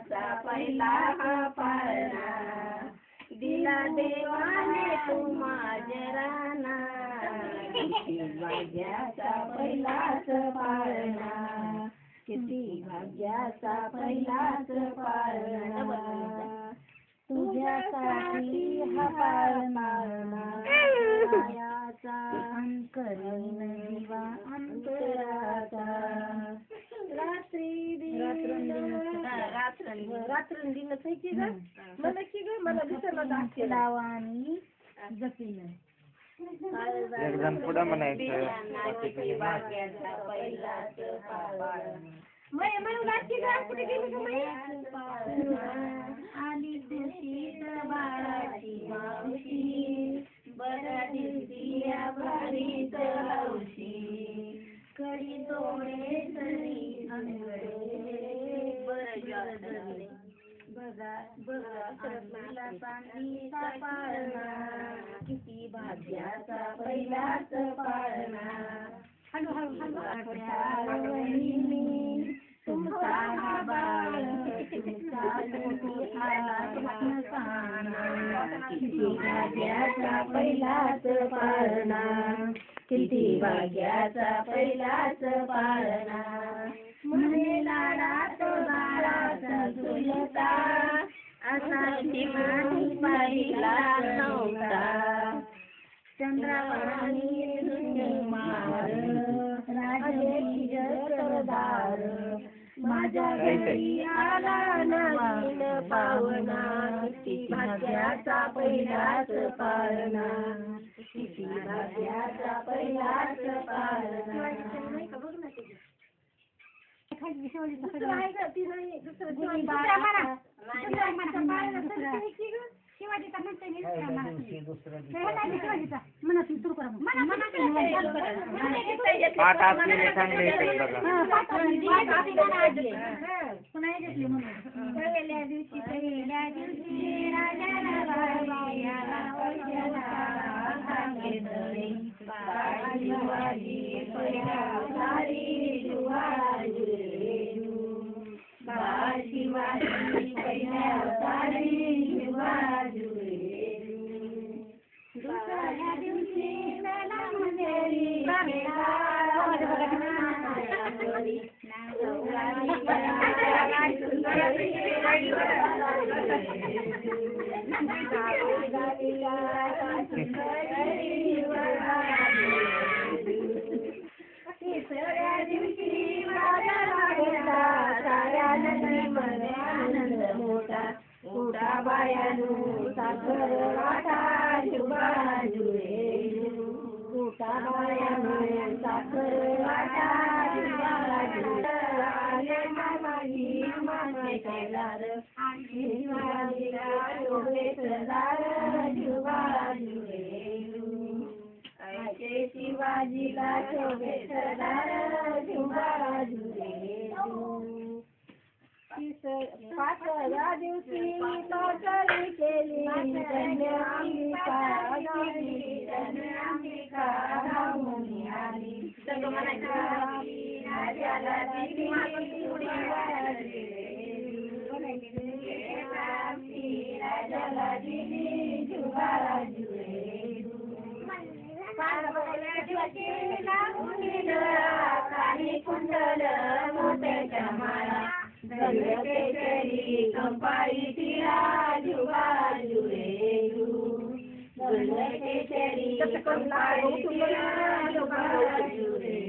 भाग्याचा पहिला हा पाळणा दिला देवाने तुम्हा जराना किती भाग्याचा पहिलाच पाळणा किती भाग्याचा पहिलाच पाळणा तुझ्यासाठी हा पाळणा मायाचा अंतरीण दिवा अंतराचा रात्रंदिनच आहे की ग मला की ग मला दिसलं लावानी जपिलं एक जण पुढं म्हणायचं भाग्याचा पहिलाच पाळणा म्हणू लागते का कुठे गेली आली खुशीत बाळाची मावशी बऱ्या दिवशी या भारीच हौशी कडी डोळे तरी बघा बघा सरपला चांदीचा पाळणा किती भाग्याचा पहिलाच पाळणा तुमचा हा बाळ तुमचा किती भाग्याचा पहिलाच पाळणा किती भाग्याचा पहिलाच पाळणा म्हणे लाडात बाळाचा झुलता असा माझी पाहिला नव्हता चंद्रावाणी मार राजाची जगदार माझ्या घरी आला नवीन पावना किती भाग्याचा पहिलाच पाळणा किती भाग्याचा पहिलाच पाळणा शिवाजीचा म्हणते म्हणत सुरू करा पाठ असलेले चांगले पहिल्या दिवशी राजाला शिवाजी पहिल्या दुसऱ्या दिवशी तिसऱ्या दिवशी आनंद मोठा मोठा बायानू साखर वाटा जुबाजुरे मोठा बायानू साखर वाटा जुबाजुरे मामाई केदार शिवाजीला शोभेतदार जुबाजुरे शिवाजीला शोभेतदार जुबाजुरे पाचव्या दिवशी पाचरी केली धन्यांबिका मुनी आली राजाला दिली जुबाजुरे पाचव्या दिवशी लागून काही कुंडल मोत्याच्या माळा केसरी कंपाळी तिला जुबाजुरे केसरी कंपाळी तिला जुबाजुरे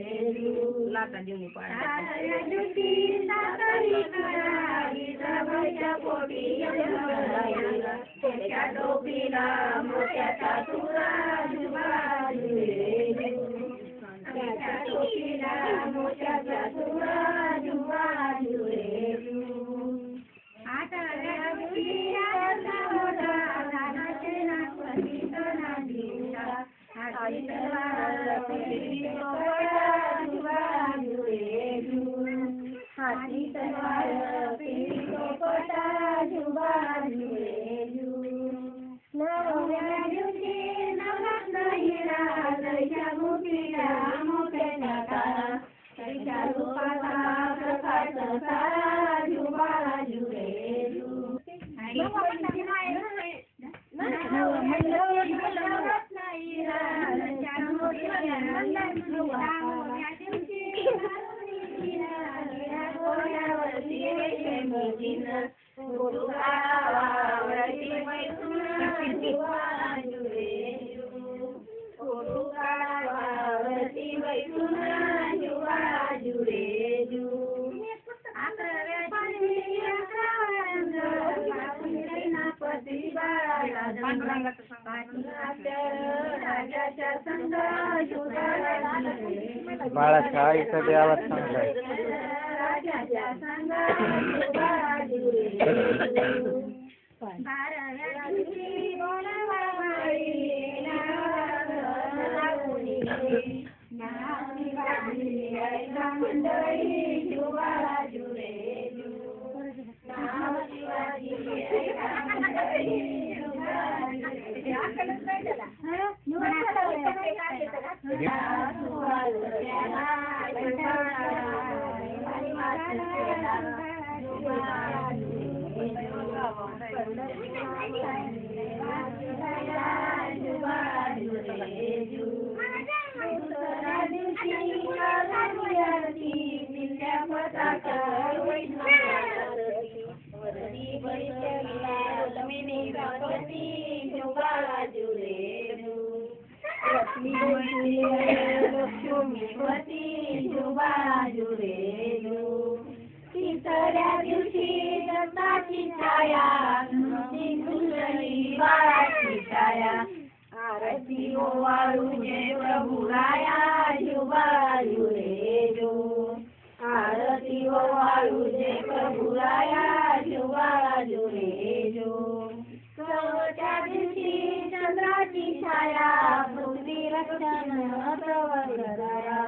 त्याच्या टोपीला मोत्याचा तुरा जुबाजुरे त्याच्या टोपीला मोत्याचा तुरा जुबाजुरे जुबाजुरे दिन गोडू काढावावरती मैसून जुवा जुरे जू गोडू काढावावरती मैसून जुवा जुरे जू राजाच्या संग बाळाच्या आईचा बी आवाज चांगला आहे. राजाच्या संग तिसऱ्या दिवशी दत्ताची छाया बाळाची छाया आरती ओवाळू जय प्रभू राया जुबाजू रे जो आरती ओवाळू जय प्रभू राया जुबाजू रे जो चौथ्या दिवशी चंद्राची छाया पृथ्वी रक्षण प्रवराया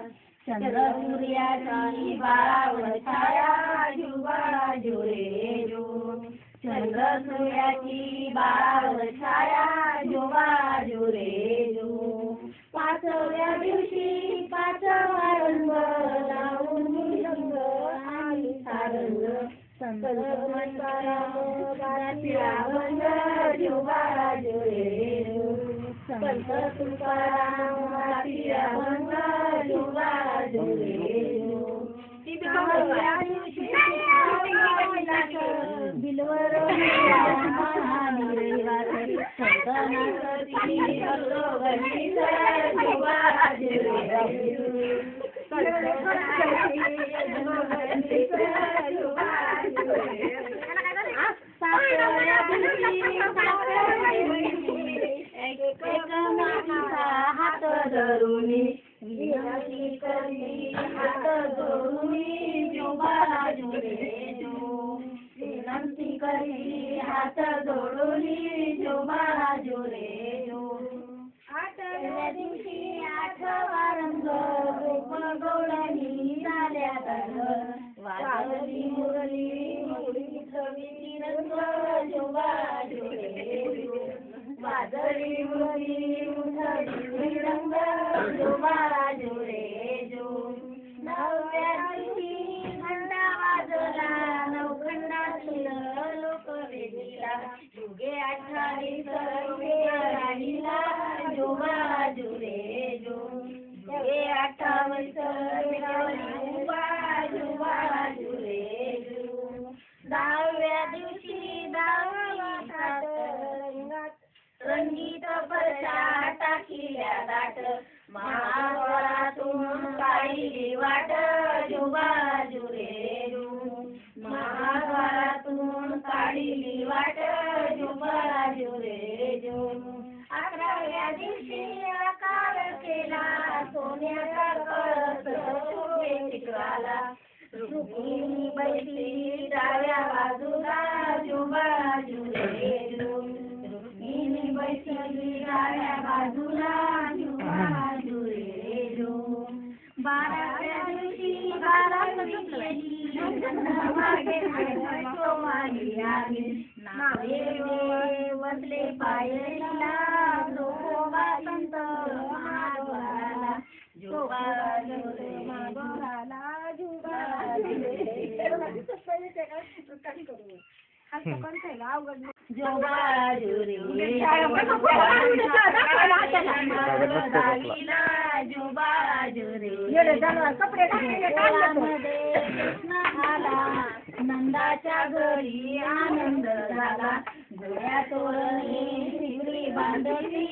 चंद्र सूर्याची बाळावर छाया जुबाजू रे जो चंद्र सूर्याची बाळावर छाया जुबाजू रे जो पाचव्या दिवशी पाचवा रंग लावून रंग आणि सारंग संत तुकाराम जुबाजू रे जो संत तुकाराम जुबाजू रे जो बिलवर हात धरुनी विनंती करी हात जोडूनी जुबाजू रे जो विनंती करी हात जोडूनी जुबाजू रे जो आठव्या दिवशी आठवा रंग गोप गौडणी झाल्या तर वाजली मुरली मुरली रंग जुबाजू रे जो वाजली मुरली मुरली रंग जुबाजू रे जो नवव्या दिवशी खंडा वाजला नवखंडातील लोक वेदिला युगे 28 राहिला जुबाजू रे जो युगे 28 जुबाजू रे जो 10व्या दिवशी 10व्या रंगीत परशा टाकिल्या दाट महाद्वारातून काढली वाट जुबाजू रे जो महाद्वारातून काढली वाट जुबाजू रे जो 11व्या दिवशी आकार केला सोन्याचा कळस शोभे चित्राला रुक्मिणी बैठी डाव्या बाजूला जुबाजू रे जो रुक्मिणी बैठी डाव्या बाजूला जुबाजू रे जो 12व्या दिवशी बारावी केली मागे सोमाली आली नावे वसले पायरीला जोबा संत महाद्वाराला जुबाजू रे महाद्वाराला जुबाजू रे जुबाजू रे जुबाजू रे कपडे नंदाच्या घरी आनंद झाला, गोड्या तोरणी शिगडी बांधली,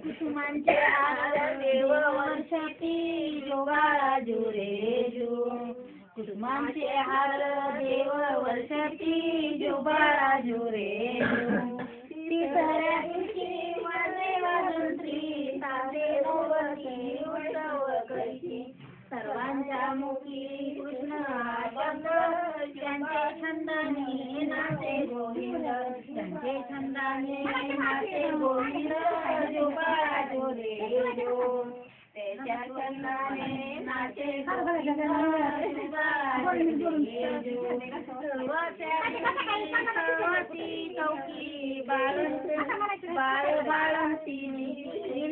कुसुमांचे हार देव वर्षाती, जोगाळा जो रे जो. कुसुमांचे हार देव वर्षाती, जोगाळा जो रे जो. तिसऱ्या दिवशी वाजले वाजंत्री, साजे नववती उत्सव करीती, सर्वांच्या मुखी कृष्ण आनंद, त्यांचे छंदाने नाचे गोविंद, त्यांचे छंदाने नाचे गोविंद, जोगाळा जो रे जो. त्याच्या छंदाने नाचे गोविंद, जोगाळा जो रे जो. सर्वती चौकी बाळ बाळंती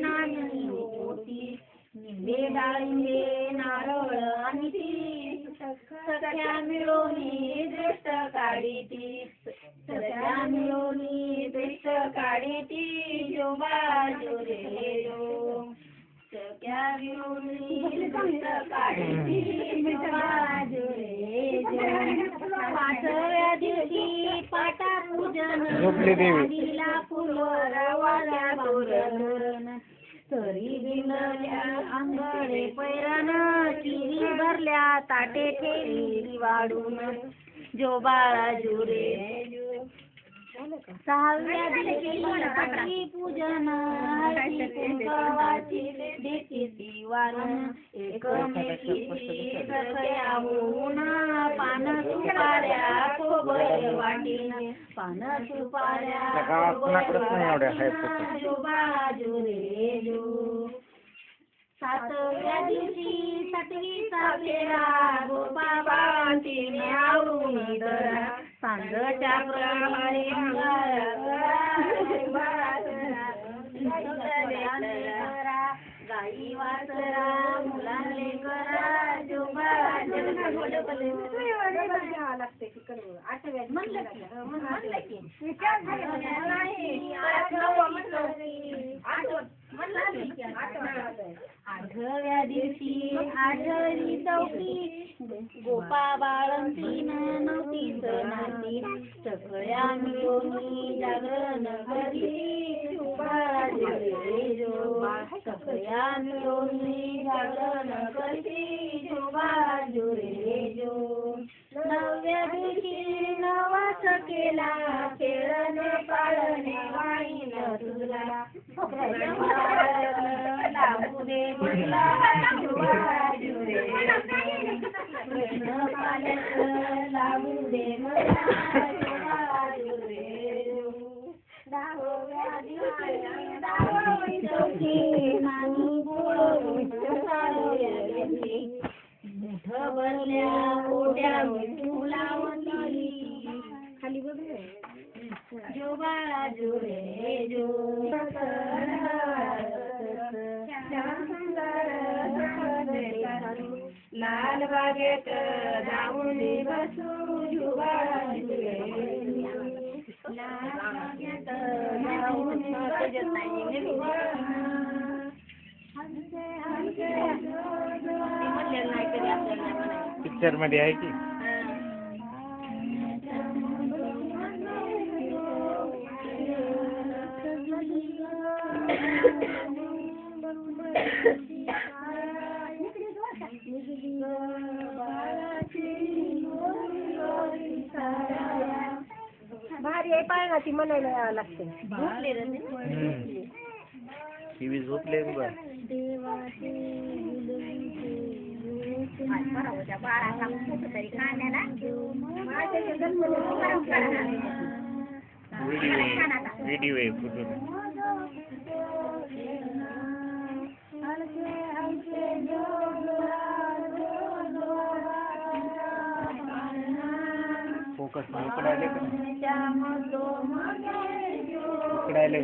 नानी होती, निंबे डाळिंबे नारळ आणि ती, सख्या मिळवणी दृष्ट काढीती, सख्या मिळवणी दृष्ट काढीती, जोगाळा जो रे जो. सख्या मिळवणी दृष्ट काढीती, जोगाळा जो रे जो. पाचव्या दिवशी पाटा पूजन, दिला फुलं वाऱ्या तोरण, तरी बिंगल्या अंगडे पैरण, चिरी भरल्या ताटे ठेवली वाढून, जो बाळा जो रे जो. सहाव्या दिवशी पटली पूजन, कुंकवाची देती वारण, एकमेकीची सख्या होऊन, पान सुपाऱ्या खोबर वाटीन, पान सुपाऱ्या जो बाळा जो रे जो. सातव्या दिवशी सटवीचा फेरा, गोपा बाळांतीने आवरून दरा, सांजच्या प्रमाणे गाई वासरा मुलांले करा, जो बाळा आठव्या दिवशी आठवी चौकी, गोपा बाळंतीन नव्हतीच नाती, सगळ्या मिळून जागरण करी, बाळा जो रे जो. सगळ्या मिळून जागरण करी, बाळा जो रे जो. नवव्या दिवशी नवास केला, खेळणे पाळणे वाईन तुला, लागू दे मला, जोगाळा जो रे जो. कृष्ण पालक लागू दे मला, जोगाळा जो रे जो. दहाव्या दिवशी चौकी नानी मुठ भरल्या ओट्या फुलावती, खाली बघ जो बाळा जो रे जो. लाल बागेत जाऊन बसू, जो बाळा जो रे जो. लाल बागेत जाऊन पिक्चर मध्ये आहे की भारी आहे, पाळणाची म्हणायला लागते. टीव्ही झोपले बघ. बाळाला कुठंतरी खाण्याला व्हिडिओ आहे कुठून फोकस इकडायले इकडायले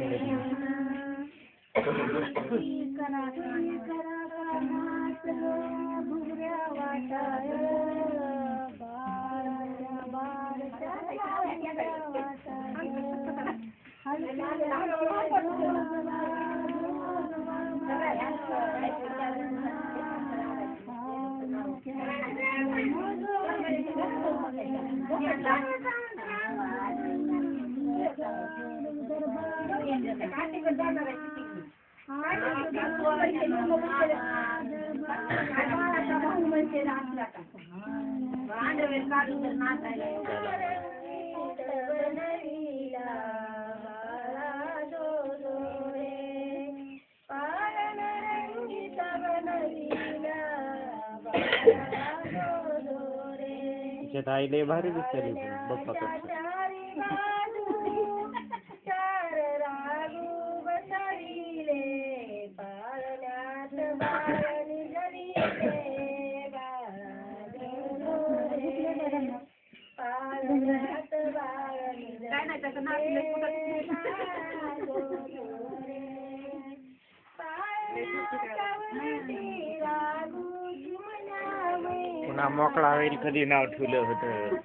तिच्यात आई लय भारी दिसते बप्पा पेक्षा. पुन्हा मोकळा होईल कधी नाव ठेवलं होतं.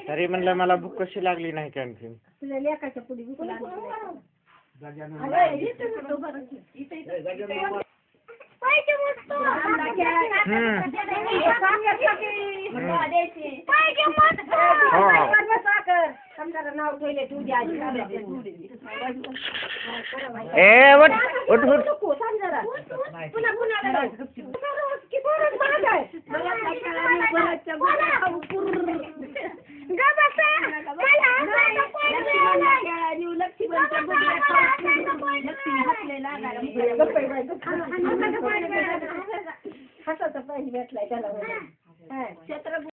तरी म्हणलं मला भूक कशी लागली नाही की आणखी. तुला लेकाच्या पुढे नाव ठेवले तू द्या हसाचा पाहिजे भेटलाय त्याला.